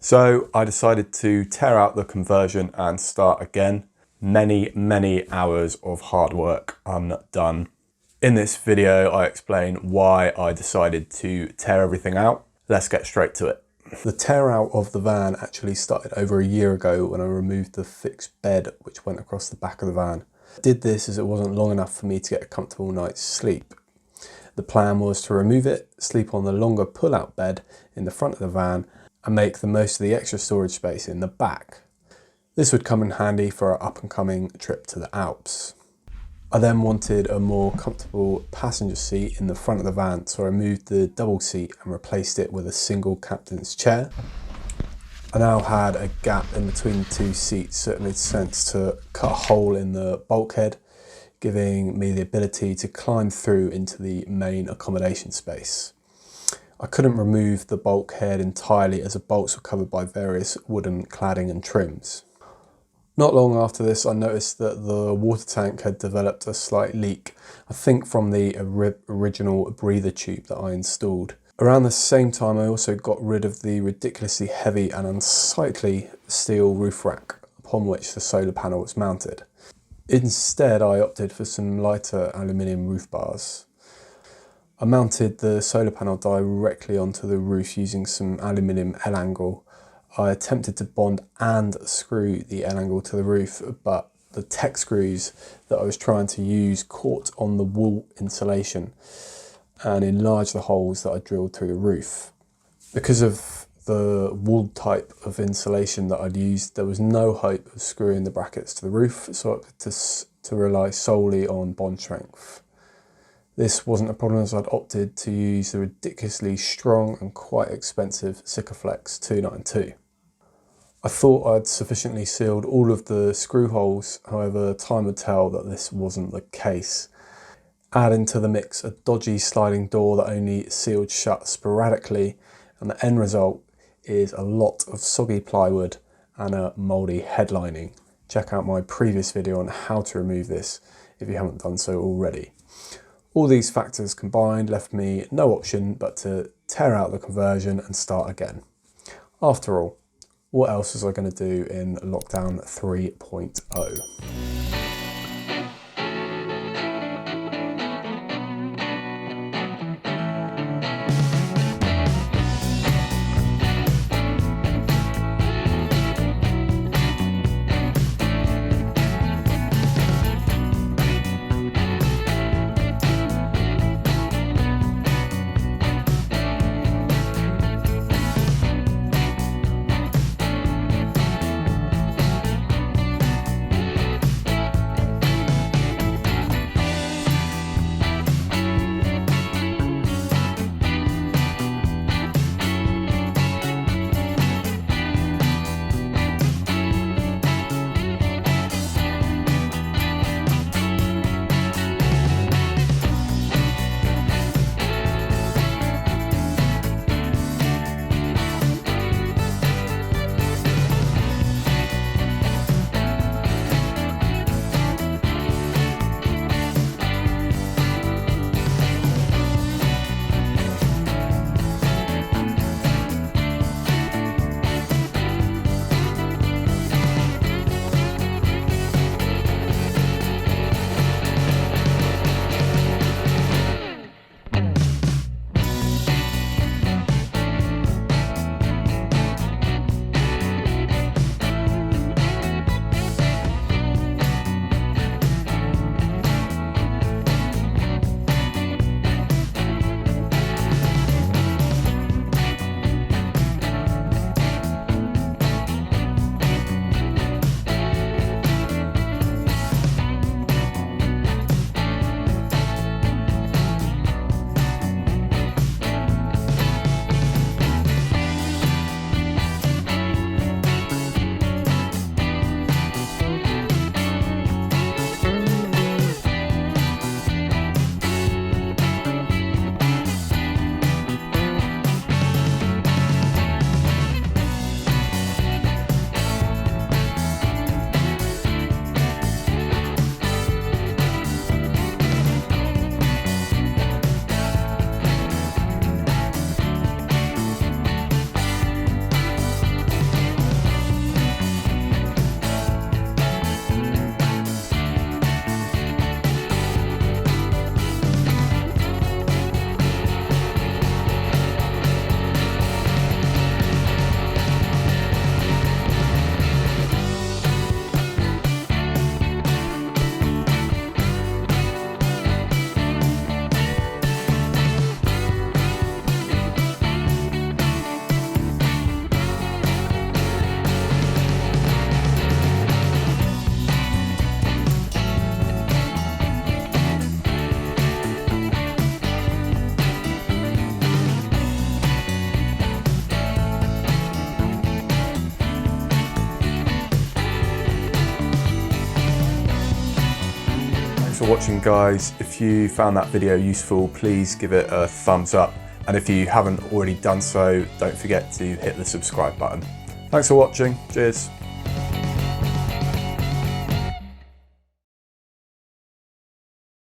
So I decided to tear out the conversion and start again. Many hours of hard work undone. In this video, I explain why I decided to tear everything out. Let's get straight to it. The tear out of the van actually started over a year ago when I removed the fixed bed which went across the back of the van. I did this as it wasn't long enough for me to get a comfortable night's sleep. The plan was to remove it, sleep on the longer pull-out bed in the front of the van and make the most of the extra storage space in the back. This would come in handy for our up-and-coming trip to the Alps. I then wanted a more comfortable passenger seat in the front of the van, so I removed the double seat and replaced it with a single captain's chair. I now had a gap in between the two seats, so it made sense to cut a hole in the bulkhead, giving me the ability to climb through into the main accommodation space. I couldn't remove the bulkhead entirely as the bolts were covered by various wooden cladding and trims. Not long after this, I noticed that the water tank had developed a slight leak, I think from the original breather tube that I installed. Around the same time, I also got rid of the ridiculously heavy and unsightly steel roof rack upon which the solar panel was mounted. Instead, I opted for some lighter aluminium roof bars. I mounted the solar panel directly onto the roof using some aluminium L-angle. I attempted to bond and screw the L-angle to the roof, but the tech screws that I was trying to use caught on the wool insulation and enlarged the holes that I drilled through the roof. Because of the wool type of insulation that I'd used, there was no hope of screwing the brackets to the roof, so I had to rely solely on bond strength. This wasn't a problem as I'd opted to use the ridiculously strong and quite expensive Sikaflex 292. I thought I'd sufficiently sealed all of the screw holes, however time would tell that this wasn't the case. Add into the mix a dodgy sliding door that only sealed shut sporadically, and the end result is a lot of soggy plywood and a mouldy headlining. Check out my previous video on how to remove this if you haven't done so already. All these factors combined left me no option but to tear out the conversion and start again. After all, what else was I going to do in lockdown 3.0? for watching, guys. If you found that video useful, please give it a thumbs up. And if you haven't already done so, don't forget to hit the subscribe button. Thanks for watching. Cheers.